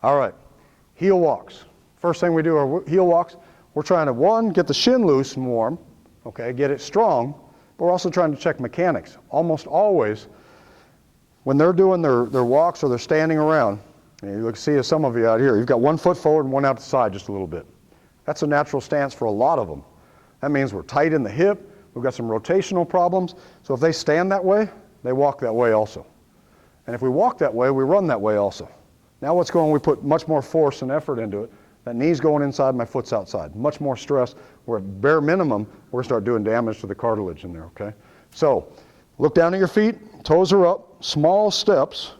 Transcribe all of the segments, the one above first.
All right, heel walks. First thing we do are heel walks. We're trying to, one, get the shin loose and warm, okay, get it strong, but we're also trying to check mechanics. Almost always, when they're doing their walks or they're standing around, you can see some of you out here, you've got one foot forward and one out the side just a little bit. That's a natural stance for a lot of them. That means we're tight in the hip, we've got some rotational problems, so if they stand that way, they walk that way also. And if we walk that way, we run that way also. Now what's going on, we put much more force and effort into it. That knee's going inside, my foot's outside. Much more stress, where at bare minimum, we're gonna start doing damage to the cartilage in there, okay? So, look down at your feet, toes are up, small steps.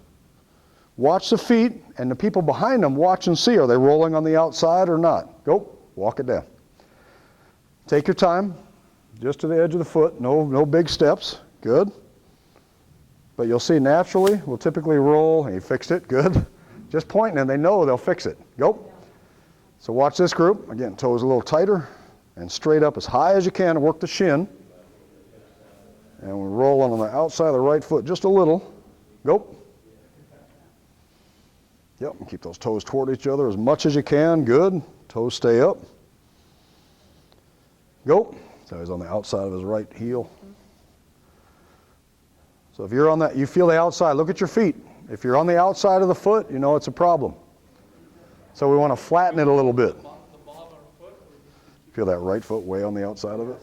Watch the feet, and the people behind them watch and see, are they rolling on the outside or not? Go, walk it down. Take your time, just to the edge of the foot, no big steps, good. But you'll see naturally, we'll typically roll, and you fixed it, good. Just pointing and they know they'll fix it, go. So watch this group, again, toes a little tighter, and straight up as high as you can, work the shin. And we roll on the outside of the right foot just a little, go. Yep, and keep those toes toward each other as much as you can, good. Toes stay up. Go. So he's on the outside of his right heel. So if you're on that, you feel the outside, look at your feet. If you're on the outside of the foot, you know it's a problem. So we want to flatten it a little bit. Feel that right foot way on the outside of it?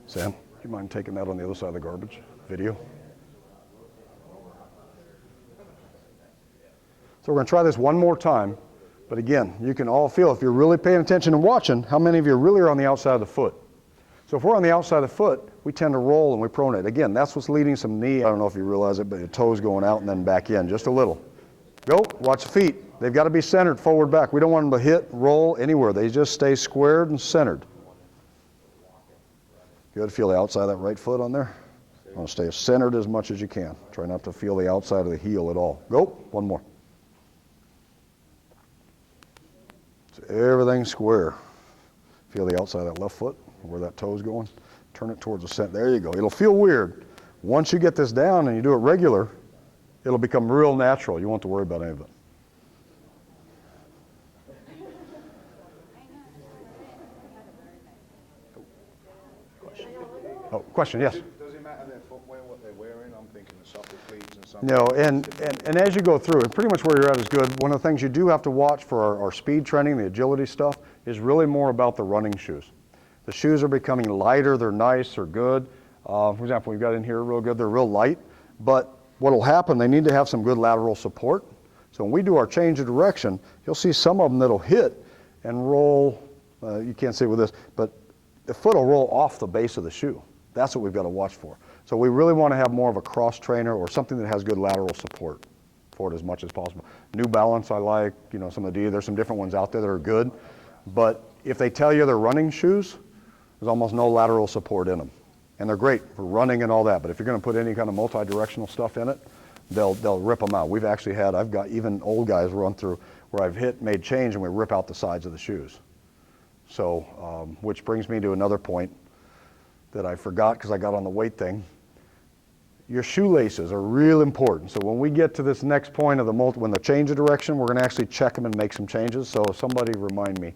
Sam, do you mind taking that on the other side of the garbage video? So we're going to try this one more time. But again, you can all feel, if you're really paying attention and watching, how many of you really are on the outside of the foot. So if we're on the outside of the foot, we tend to roll and we pronate. Again, that's what's leading some knee, I don't know if you realize it, but your toes going out and then back in, just a little. Go, watch the feet. They've got to be centered forward, back. We don't want them to hit, roll anywhere. They just stay squared and centered. Good, feel the outside of that right foot on there. You want to stay centered as much as you can. Try not to feel the outside of the heel at all. Go, one more. So everything square. Feel the outside of that left foot, where that toe's going. Turn it towards the center. There you go. It'll feel weird. Once you get this down and you do it regular, it'll become real natural. You won't have to worry about any of it. Oh, question, yes? Does it matter their footwear, what they're wearing? I'm thinking the softer cleats and something. No, and as you go through, and pretty much where you're at is good. One of the things you do have to watch for our speed training, the agility stuff, is really more about the running shoes. The shoes are becoming lighter, they're nice, they're good. For example, we've got in here real good, they're real light, but what'll happen, they need to have some good lateral support. So when we do our change of direction, you'll see some of them that'll hit and roll, you can't see it with this, but the foot will roll off the base of the shoe. That's what we've got to watch for. So we really want to have more of a cross trainer or something that has good lateral support for it as much as possible. New Balance I like, you know, some of the there's some different ones out there that are good, but if they tell you they're running shoes, there's almost no lateral support in them. And they're great for running and all that, but if you're going to put any kind of multi-directional stuff in it, they'll rip them out. We've actually had, I've got even old guys run through where I've made change and we rip out the sides of the shoes. So, which brings me to another point that I forgot because I got on the weight thing. Your shoelaces are real important. So when we get to this next point of when the change of direction, we're going to actually check them and make some changes. So somebody remind me,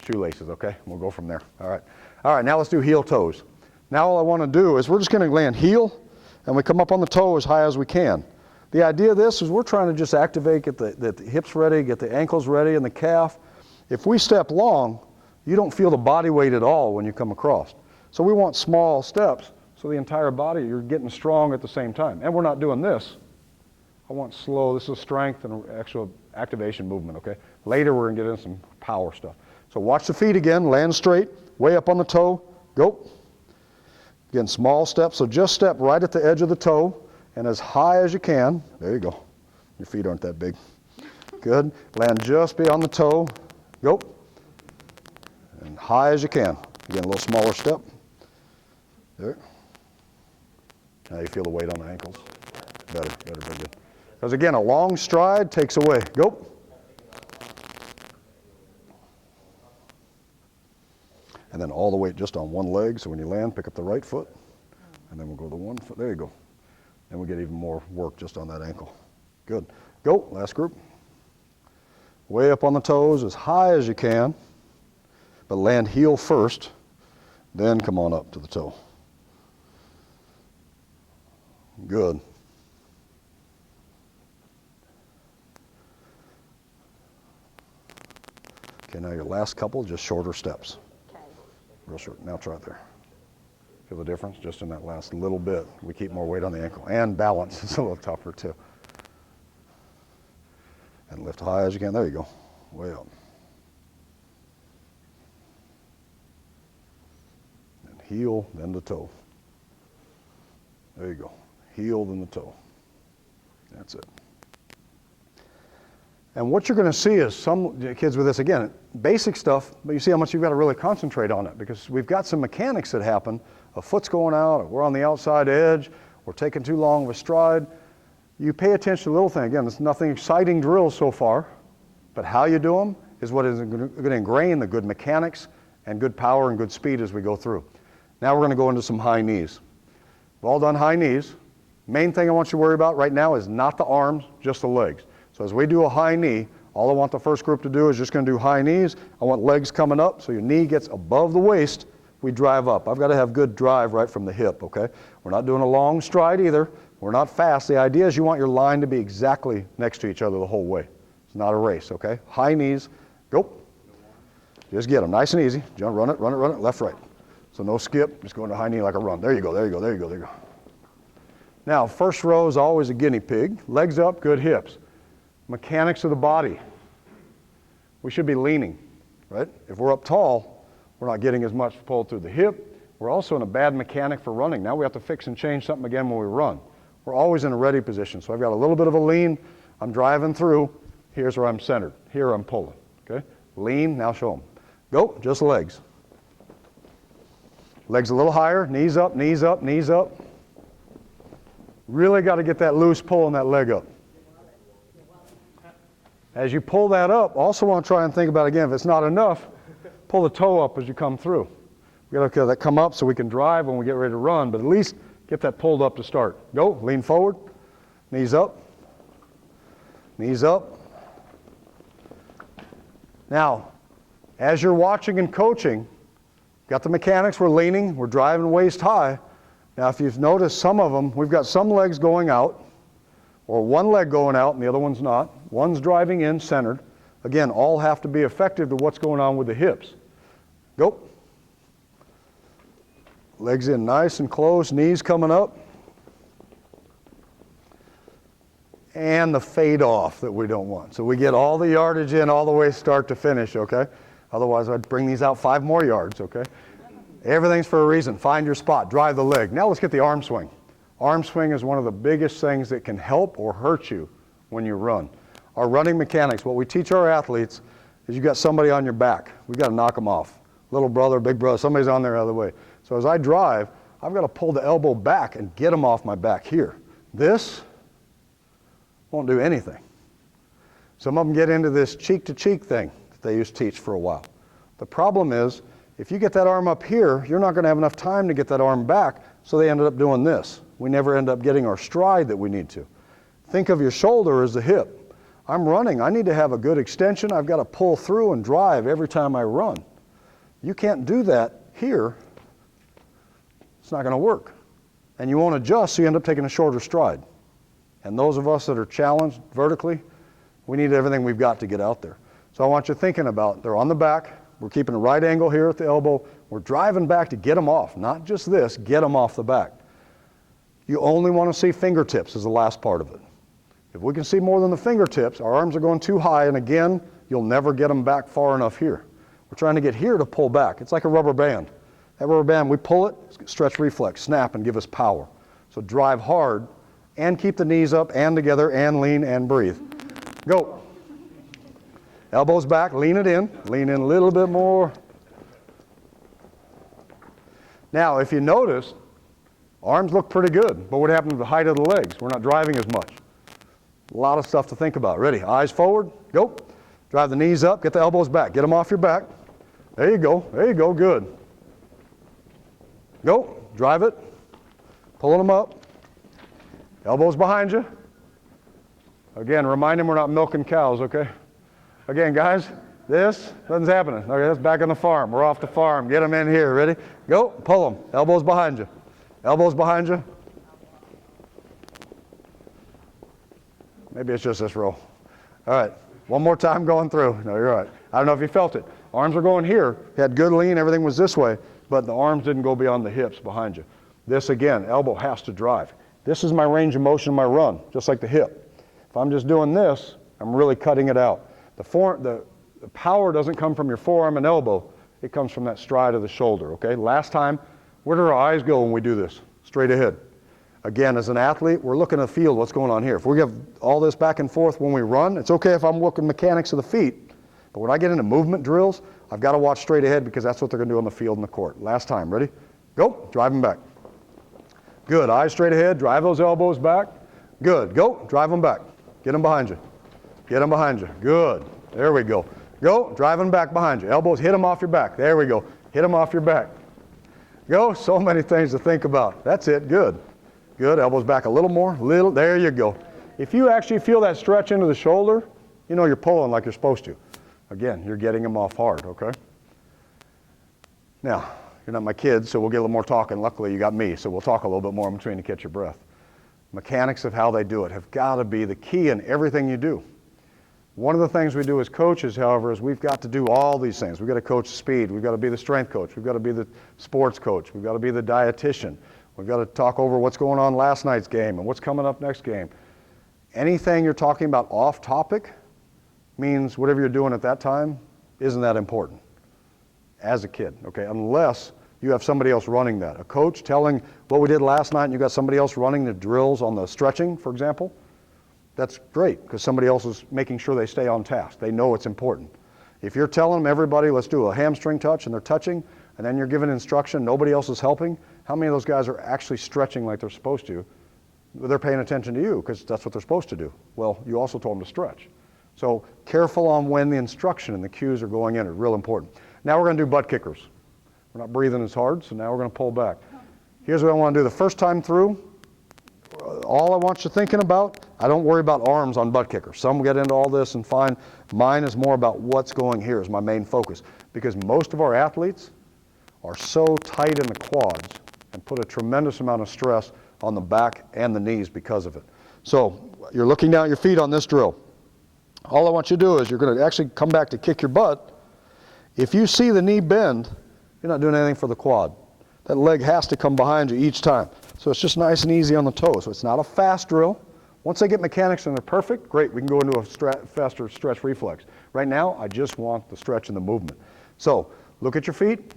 shoelaces, okay? We'll go from there. All right. All right, now let's do heel toes. Now all I want to do is we're just going to land heel and we come up on the toe as high as we can. The idea of this is we're trying to just activate, get the hips ready, get the ankles ready and the calf. If we step long, you don't feel the body weight at all when you come across. So we want small steps so the entire body, you're getting strong at the same time. And we're not doing this. I want slow, this is strength and actual activation movement, okay? Later we're gonna get into some power stuff. So watch the feet again, land straight, way up on the toe, go. Again, small steps, so just step right at the edge of the toe and as high as you can. There you go. Your feet aren't that big. Good. Land just beyond the toe, go. And high as you can. Again, a little smaller step. There. Now you feel the weight on the ankles. Better, very good. Because again, a long stride takes away. Go. And then all the weight just on one leg. So when you land, pick up the right foot. And then we'll go to the 1 foot, there you go. And we get even more work just on that ankle. Good. Go, last group. Way up on the toes as high as you can, but land heel first, then come on up to the toe. Good. Okay, now your last couple, just shorter steps. Okay. Real short. Now try it there. Feel the difference just in that last little bit? We keep more weight on the ankle. And balance is a little tougher too. And lift high as you can. There you go. Way up. And heel, then the toe. There you go. Heel, then the toe. That's it. And what you're going to see is some kids with this, again, basic stuff, but you see how much you've got to really concentrate on it, because we've got some mechanics that happen. A foot's going out, or we're on the outside edge, we're taking too long of a stride. You pay attention to the little thing. Again, it's nothing exciting drills so far, but how you do them is what is going to ingrain the good mechanics and good power and good speed as we go through. Now we're going to go into some high knees. We've all done high knees. Main thing I want you to worry about right now is not the arms, just the legs. So as we do a high knee, all I want the first group to do is just going to do high knees. I want legs coming up so your knee gets above the waist. We drive up. I've got to have good drive right from the hip, okay? We're not doing a long stride either. We're not fast. The idea is you want your line to be exactly next to each other the whole way. It's not a race, okay? High knees, go. Just get them, nice and easy. Jump, run it, left, right. So no skip, just go into high knee like a run. There you go, there you go, there you go, there you go. Now, first row is always a guinea pig. Legs up, good hips. Mechanics of the body. We should be leaning, right? If we're up tall, we're not getting as much pull through the hip. We're also in a bad mechanic for running. Now we have to fix and change something again when we run. We're always in a ready position. So I've got a little bit of a lean. I'm driving through. Here's where I'm centered. Here I'm pulling, okay? Lean, now show them. Go, just legs. Legs a little higher, knees up, knees up, knees up. Really got to get that loose pull in that leg up. As you pull that up, also want to try and think about, again, if it's not enough, pull the toe up as you come through. We got to let that come up so we can drive when we get ready to run, but at least get that pulled up to start. Go, lean forward, knees up, knees up. Now, as you're watching and coaching, got the mechanics, we're leaning, we're driving waist high. Now, if you've noticed some of them, we've got some legs going out, or one leg going out and the other one's not. One's driving in, centered. Again, all have to be effective to what's going on with the hips. Go. Legs in nice and close, knees coming up. And the fade off that we don't want. So we get all the yardage in all the way start to finish, okay? Otherwise I'd bring these out 5 more yards, okay? Everything's for a reason. Find your spot, drive the leg. Now let's get the arm swing. Arm swing is one of the biggest things that can help or hurt you when you run. Our running mechanics, what we teach our athletes is you got somebody on your back. We've got to knock them off. Little brother, big brother, somebody's on there the other way. So as I drive, I've got to pull the elbow back and get them off my back here. This won't do anything. Some of them get into this cheek-to-cheek thing that they used to teach for a while. The problem is, if you get that arm up here, you're not going to have enough time to get that arm back, so they ended up doing this. We never end up getting our stride that we need to. Think of your shoulder as the hip. I'm running. I need to have a good extension. I've got to pull through and drive every time I run. You can't do that here. It's not going to work. And you won't adjust, so you end up taking a shorter stride. And those of us that are challenged vertically, we need everything we've got to get out there. So I want you thinking about, they're on the back. We're keeping a right angle here at the elbow. We're driving back to get them off. Not just this, get them off the back. You only want to see fingertips as the last part of it. If we can see more than the fingertips, our arms are going too high, and again, you'll never get them back far enough here. We're trying to get here to pull back. It's like a rubber band. That rubber band, we pull it, stretch reflex, snap, and give us power. So drive hard, and keep the knees up, and together, and lean, and breathe. Go. Elbows back, lean in a little bit more. Now, if you notice, arms look pretty good, but what happened to the height of the legs? We're not driving as much. A lot of stuff to think about. Ready? Eyes forward. Go. Drive the knees up. Get the elbows back. Get them off your back. There you go. There you go. Good. Go. Drive it. pulling them up. Elbows behind you. Again, remind them we're not milking cows, okay? Again, guys, this, nothing's happening. Okay, that's back on the farm. We're off the farm. Get them in here. Ready? Go. Pull them. Elbows behind you. Elbows behind you. Maybe it's just this row. All right. One more time going through. No, you're all right. I don't know if you felt it. Arms are going here. You had good lean. Everything was this way. But the arms didn't go beyond the hips behind you. This, again, elbow has to drive. This is my range of motion in my run, just like the hip. If I'm just doing this, I'm really cutting it out. The power doesn't come from your forearm and elbow. It comes from that stride of the shoulder, okay? Last time, where do our eyes go when we do this? Straight ahead. Again, as an athlete, we're looking at the field, what's going on here. If we have all this back and forth when we run, it's okay if I'm looking mechanics of the feet. But when I get into movement drills, I've got to watch straight ahead because that's what they're going to do on the field and the court. Last time, ready? Go, drive them back. Good, eyes straight ahead, drive those elbows back. Good, go, drive them back. Get them behind you. Get them behind you. Good, there we go. Go, drive them back behind you. Elbows, hit them off your back. There we go, hit them off your back. Go, so many things to think about. That's it, good. Good, elbows back a little more, there you go. If you actually feel that stretch into the shoulder, you know you're pulling like you're supposed to. Again, you're getting them off hard, okay? Now, you're not my kids, so we'll get a little more talking. Luckily, you got me, so we'll talk a little bit more in between to catch your breath. Mechanics of how they do it have got to be the key in everything you do. One of the things we do as coaches, however, is we've got to do all these things. We've got to coach speed. We've got to be the strength coach. We've got to be the sports coach. We've got to be the dietitian. We've got to talk over what's going on last night's game and what's coming up next game. Anything you're talking about off topic means whatever you're doing at that time isn't that important as a kid, okay? Unless you have somebody else running that. A coach telling what we did last night and you got somebody else running the drills on the stretching, for example, that's great because somebody else is making sure they stay on task. They know it's important. If you're telling them, everybody, let's do a hamstring touch, and they're touching, and then you're giving instruction, nobody else is helping, how many of those guys are actually stretching like they're supposed to? They're paying attention to you because that's what they're supposed to do. Well, you also told them to stretch. So careful on when the instruction and the cues are going in are real important. Now we're going to do butt kickers. We're not breathing as hard, so now we're going to pull back. Here's what I want to do. The first time through, all I want you thinking about, I don't worry about arms on butt kickers. Some get into all this and fine. Mine is more about what's going here is my main focus because most of our athletes are so tight in the quads and put a tremendous amount of stress on the back and the knees because of it. So you're looking down at your feet on this drill. All I want you to do is you're going to actually come back to kick your butt. If you see the knee bend, you're not doing anything for the quad. That leg has to come behind you each time. So it's just nice and easy on the toes. So it's not a fast drill. Once they get mechanics and they're perfect, great, we can go into a faster stretch reflex. Right now, I just want the stretch and the movement. So look at your feet.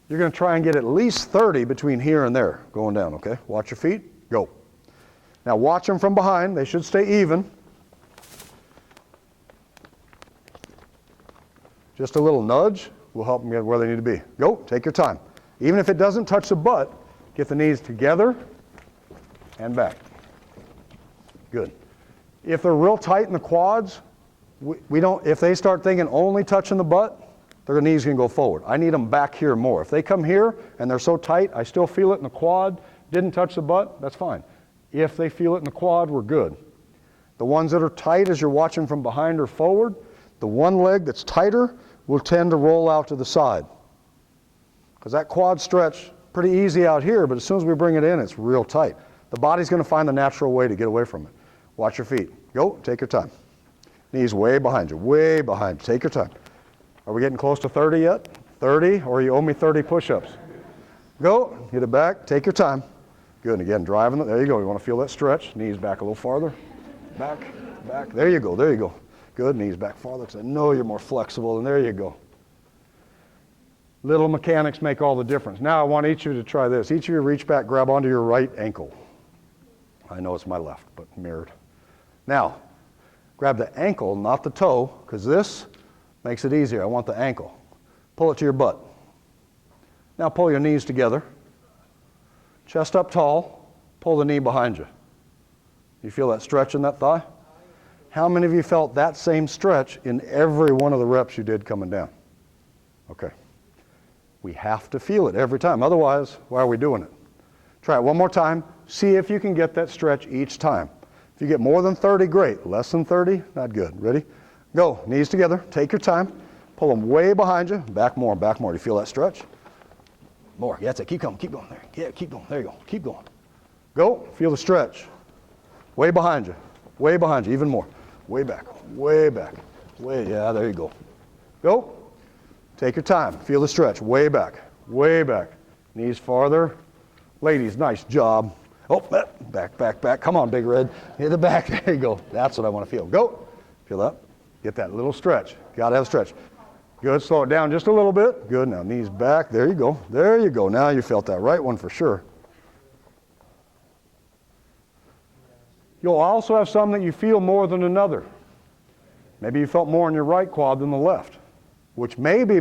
You're going to try and get at least 30 between here and there going down, okay? Watch your feet, go. Now watch them from behind. They should stay even. Just a little nudge will help them get where they need to be. Go, take your time. Even if it doesn't touch the butt, get the knees together and back. Good. If they're real tight in the quads, if they start thinking only touching the butt, their knees can go forward. I need them back here more. If they come here and they're so tight, I still feel it in the quad, didn't touch the butt, that's fine. If they feel it in the quad, we're good. The ones that are tight as you're watching from behind or forward, the one leg that's tighter will tend to roll out to the side. Because that quad stretch, pretty easy out here, but as soon as we bring it in, it's real tight. The body's going to find the natural way to get away from it. Watch your feet. Go, take your time. Knees way behind you, way behind you. Take your time. Are we getting close to 30 yet? 30, or you owe me 30 push-ups. Go, get it back, take your time. Good, and again, driving it. There you go. You want to feel that stretch. Knees back a little farther. Back, back. There you go, there you go. Good, knees back farther because I know you're more flexible, and there you go. Little mechanics make all the difference. Now I want each of you to try this. Each of you reach back, grab onto your right ankle. I know it's my left, but mirrored. Now, grab the ankle, not the toe, because this makes it easier. I want the ankle. Pull it to your butt. Now pull your knees together. Chest up tall. Pull the knee behind you. You feel that stretch in that thigh? How many of you felt that same stretch in every one of the reps you did coming down? Okay. We have to feel it every time. Otherwise, why are we doing it? Try it one more time. See if you can get that stretch each time. If you get more than 30, great. Less than 30, not good. Ready? Go. Knees together. Take your time. Pull them way behind you. Back more, back more. Do you feel that stretch? More. Yeah, that's it. Keep going. Keep going. There. Yeah, keep going. There you go. Keep going. Go. Feel the stretch. Way behind you. Way behind you. Even more. Way back. Way back. Way. Yeah, there you go. Go. Take your time. Feel the stretch. Way back. Way back. Knees farther. Ladies, nice job. Oh, back, back, back. Come on, Big Red. Hit the back. There you go. That's what I want to feel. Go. Feel that. Get that little stretch. Got to have a stretch. Good. Slow it down just a little bit. Good. Now knees back. There you go. There you go. Now you felt that right one for sure. You'll also have some that you feel more than another. Maybe you felt more in your right quad than the left, which may be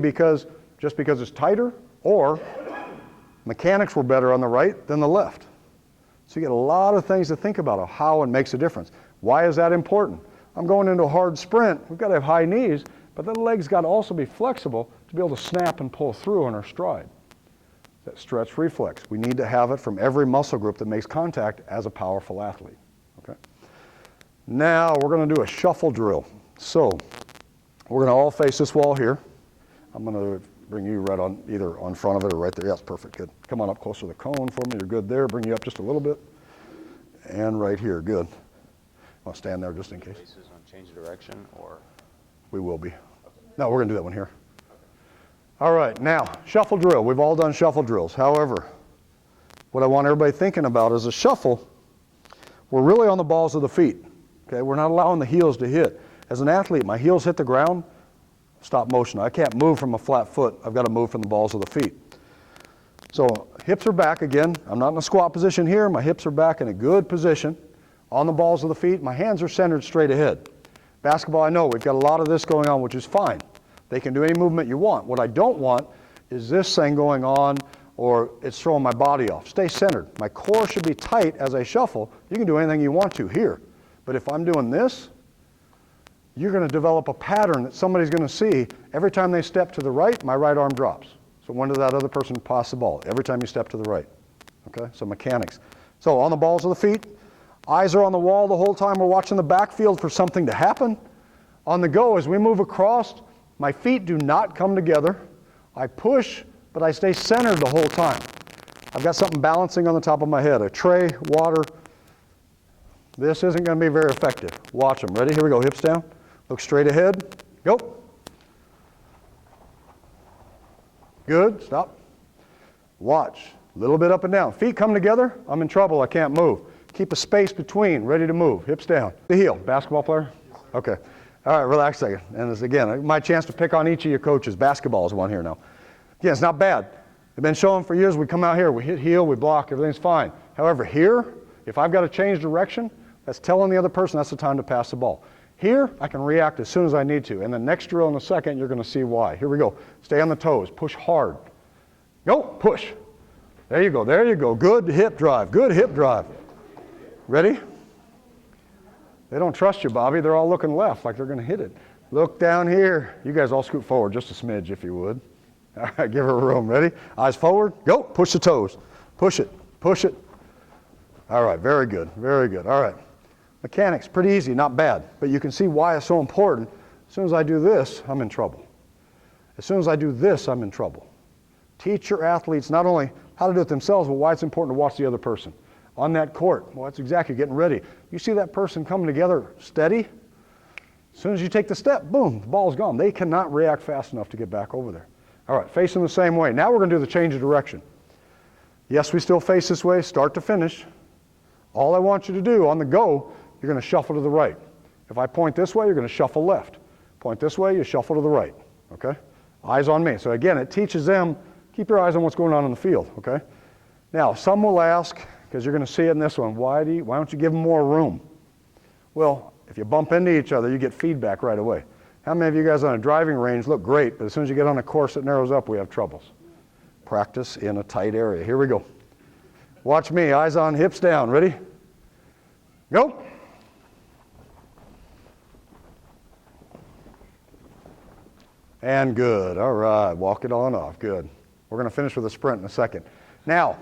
just because it's tighter, or mechanics were better on the right than the left. So you get a lot of things to think about of how it makes a difference. Why is that important? I'm going into a hard sprint. We've got to have high knees, but the legs got to also be flexible to be able to snap and pull through on our stride. That stretch reflex. We need to have it from every muscle group that makes contact as a powerful athlete. Okay. Now we're going to do a shuffle drill. So we're going to all face this wall here. I'm going to bring you right on, either on front of it or right there. Yes, perfect, good. Come on up closer to the cone for me. You're good there. Bring you up just a little bit. And right here, good. Want to stand there just in case? Faces on change of direction, or? We will be. No, we're going to do that one here. All right, now, shuffle drill. We've all done shuffle drills. However, what I want everybody thinking about is a shuffle. We're really on the balls of the feet. Okay, we're not allowing the heels to hit. As an athlete, my heels hit the ground, stop motion. I can't move from a flat foot. I've got to move from the balls of the feet. So hips are back again. I'm not in a squat position here. My hips are back in a good position. On the balls of the feet, my hands are centered straight ahead. Basketball, I know we've got a lot of this going on, which is fine. They can do any movement you want. What I don't want is this thing going on or it's throwing my body off. Stay centered. My core should be tight as I shuffle. You can do anything you want to here. But if I'm doing this, you're going to develop a pattern that somebody's going to see. Every time they step to the right, my right arm drops. So when does that other person pass the ball? Every time you step to the right. Okay, so mechanics. So on the balls of the feet, eyes are on the wall the whole time. We're watching the backfield for something to happen. On the go, as we move across, my feet do not come together. I push, but I stay centered the whole time. I've got something balancing on the top of my head, a tray, water. This isn't going to be very effective. Watch them. Ready? Here we go. Hips down. Look straight ahead. Go. Good. Stop. Watch. A little bit up and down. Feet come together. I'm in trouble. I can't move. Keep a space between. Ready to move. Hips down. The heel. Basketball player? Okay. All right. Relax a second. And this, again, my chance to pick on each of your coaches. Basketball is one here now. Yeah, it's not bad. They've been showing for years. We come out here. We hit heel. We block. Everything's fine. However, here, if I've got to change direction, that's telling the other person that's the time to pass the ball. Here, I can react as soon as I need to. And the next drill in a second, you're going to see why. Here we go. Stay on the toes. Push hard. Go. Push. There you go. There you go. Good hip drive. Good hip drive. Ready? They don't trust you, Bobby. They're all looking left like they're going to hit it. Look down here. You guys all scoot forward just a smidge if you would. All right, give her room. Ready? Eyes forward. Go. Push the toes. Push it. Push it. All right. Very good. Very good. All right. Mechanics, pretty easy, not bad. But you can see why it's so important. As soon as I do this, I'm in trouble. As soon as I do this, I'm in trouble. Teach your athletes not only how to do it themselves, but why it's important to watch the other person. On that court, well, that's exactly getting ready. You see that person coming together steady? As soon as you take the step, boom, the ball's gone. They cannot react fast enough to get back over there. All right, facing the same way. Now we're going to do the change of direction. Yes, we still face this way, start to finish. All I want you to do on the go, you're going to shuffle to the right. If I point this way, you're going to shuffle left. Point this way, you shuffle to the right. Okay? Eyes on me. So again, it teaches them, keep your eyes on what's going on in the field. Okay? Now, some will ask, because you're going to see it in this one, why don't you give them more room? Well, if you bump into each other, you get feedback right away. How many of you guys on a driving range look great, but as soon as you get on a course that narrows up, we have troubles? Practice in a tight area. Here we go. Watch me. Eyes on, hips down. Ready? Go. And good. All right. Walk it on off. Good. We're going to finish with a sprint in a second. Now,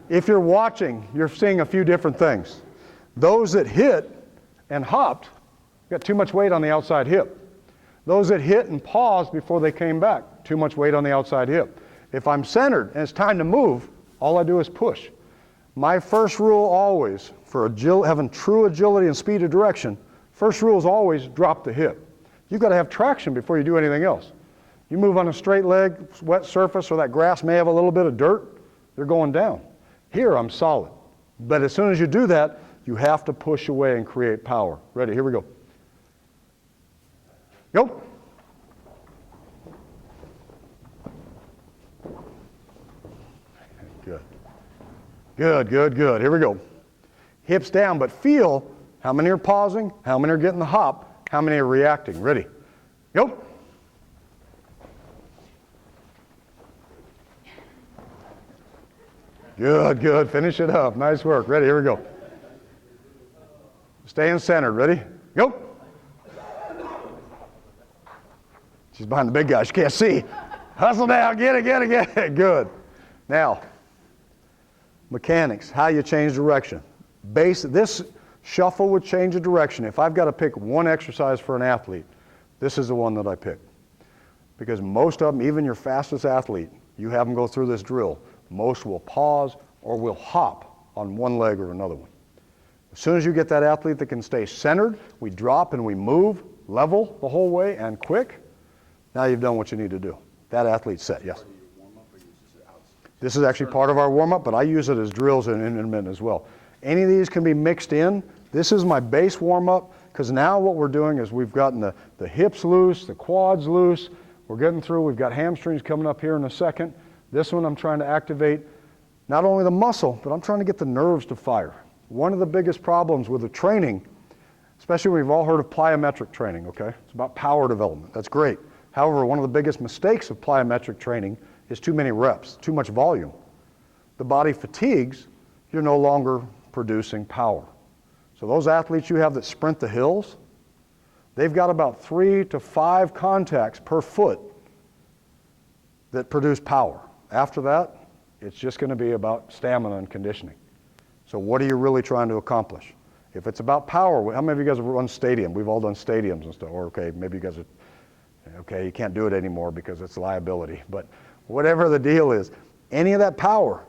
if you're watching, you're seeing a few different things. Those that hit and hopped got too much weight on the outside hip. Those that hit and paused before they came back, too much weight on the outside hip. If I'm centered and it's time to move, all I do is push. My first rule always, for having true agility and speed of direction, first rule is always drop the hip. You've got to have traction before you do anything else. You move on a straight leg, wet surface, or that grass may have a little bit of dirt, they're going down. Here, I'm solid. But as soon as you do that, you have to push away and create power. Ready, here we go. Go. Good. Good, good, good. Here we go. Hips down, but feel how many are pausing, how many are getting the hop, how many are reacting. Ready? Go. Good, good. Finish it up. Nice work. Ready? Here we go. Staying centered. Ready? Go. She's behind the big guy. She can't see. Hustle down. Get it, get it, get it. Good. Now, mechanics, how you change direction. This shuffle would change the direction. If I've got to pick one exercise for an athlete, this is the one that I pick. Because most of them, even your fastest athlete, you have them go through this drill. Most will pause or will hop on one leg or another one. As soon as you get that athlete that can stay centered, we drop and we move level the whole way and quick. Now you've done what you need to do. That athlete's set, yes. This is actually part of our warm-up, but I use it as drills and intermittent as well. Any of these can be mixed in. This is my base warm-up, because now what we're doing is we've gotten the hips loose, the quads loose. We're getting through. We've got hamstrings coming up here in a second. This one I'm trying to activate not only the muscle, but I'm trying to get the nerves to fire. One of the biggest problems with the training, especially when we've all heard of plyometric training, okay? It's about power development. That's great. However, one of the biggest mistakes of plyometric training is too many reps, too much volume. The body fatigues, you're no longer producing power. So those athletes you have that sprint the hills, they've got about 3 to 5 contacts per foot that produce power. After that, it's just going to be about stamina and conditioning. So what are you really trying to accomplish? If it's about power, how many of you guys have run stadium? We've all done stadiums and stuff. Or okay, maybe you guys are, okay, you can't do it anymore because it's liability. But whatever the deal is, any of that power,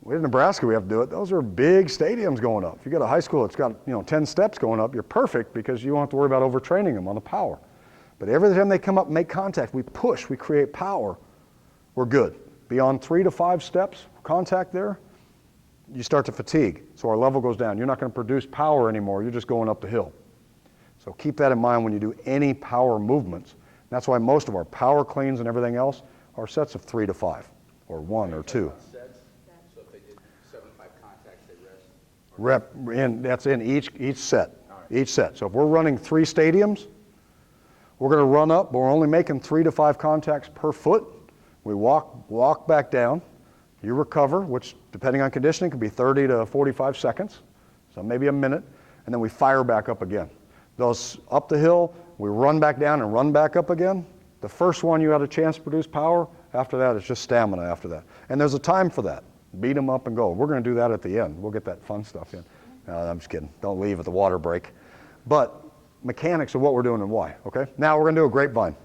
in Nebraska we have to do it. Those are big stadiums going up. If you got a high school that's got 10 steps going up, you're perfect because you don't have to worry about overtraining them on the power. But every time they come up and make contact, we push, we create power, we're good. Beyond 3 to 5 steps, contact there, you start to fatigue. So our level goes down. You're not going to produce power anymore. You're just going up the hill. So keep that in mind when you do any power movements. That's why most of our power cleans and everything else are sets of 3 to 5, or 1 or 2. Sets? So if they did 75 contacts, they rest? That's in each set. Each set. So if we're running 3 stadiums, we're going to run up, but we're only making 3 to 5 contacts per foot. We walk back down. You recover, which depending on conditioning could be 30 to 45 seconds, so maybe a minute, and then we fire back up again. Those up the hill, we run back down and run back up again. The first one you had a chance to produce power. After that, it's just stamina after that. And there's a time for that. Beat them up and go. We're going to do that at the end. We'll get that fun stuff in. No, I'm just kidding. Don't leave at the water break. But mechanics of what we're doing and why, okay? Now we're going to do a grapevine.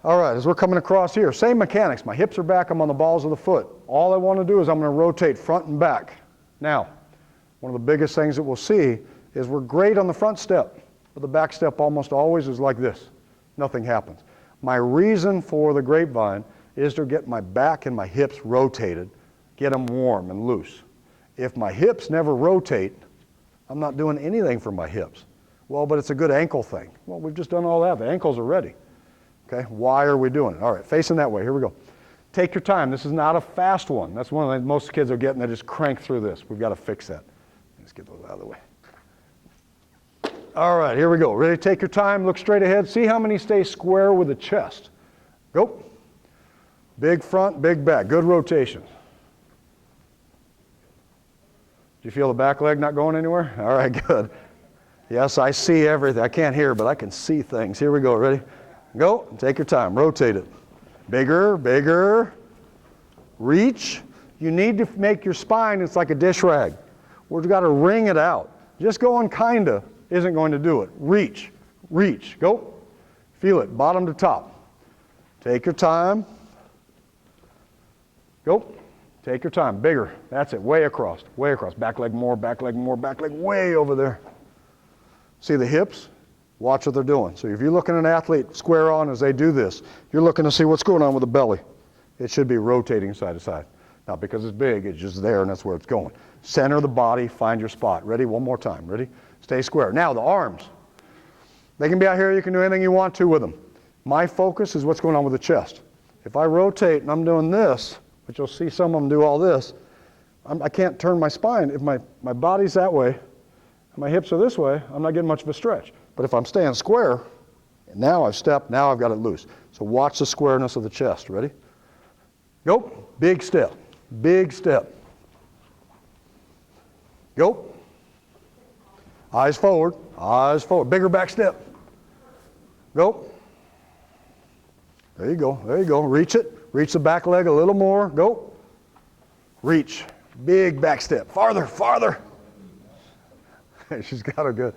All right, as we're coming across here, same mechanics. My hips are back, I'm on the balls of the foot. All I want to do is I'm going to rotate front and back. Now, one of the biggest things that we'll see is we're great on the front step, but the back step almost always is like this. Nothing happens. My reason for the grapevine is to get my back and my hips rotated, get them warm and loose. If my hips never rotate, I'm not doing anything for my hips. Well, but it's a good ankle thing. Well, we've just done all that. The ankles are ready. Okay, why are we doing it? All right, facing that way, here we go. Take your time. This is not a fast one. That's one of the most kids are getting. They just crank through this. We've got to fix that. Let's get those out of the way. All right, here we go. Ready? Take your time. Look straight ahead. See how many stay square with the chest. Go. Big front, big back. Good rotation. Do you feel the back leg not going anywhere? All right, good. Yes, I see everything. I can't hear, but I can see things. Here we go. Ready? Go. Take your time. Rotate it. Bigger, bigger. Reach. You need to make your spine, it's like a dish rag. We've got to wring it out. Just going kinda isn't going to do it. Reach, reach, go. Feel it, bottom to top. Take your time. Go. Take your time, bigger. That's it, way across, way across. Back leg more, back leg more, back leg way over there. See the hips? Watch what they're doing. So if you're looking at an athlete square on as they do this, you're looking to see what's going on with the belly. It should be rotating side to side. Not because it's big, it's just there and that's where it's going. Center of the body, find your spot. Ready? One more time. Ready? Stay square. Now the arms. They can be out here, you can do anything you want to with them. My focus is what's going on with the chest. If I rotate and I'm doing this, but you'll see some of them do all this, I can't turn my spine. If my body's that way, and my hips are this way, I'm not getting much of a stretch. But if I'm staying square, and now I've stepped, now I've got it loose. So watch the squareness of the chest. Ready? Go. Big step. Big step. Go. Eyes forward. Eyes forward. Bigger back step. Go. There you go. There you go. Reach it. Reach the back leg a little more. Go. Reach. Big back step. Farther. Farther. She's got a good.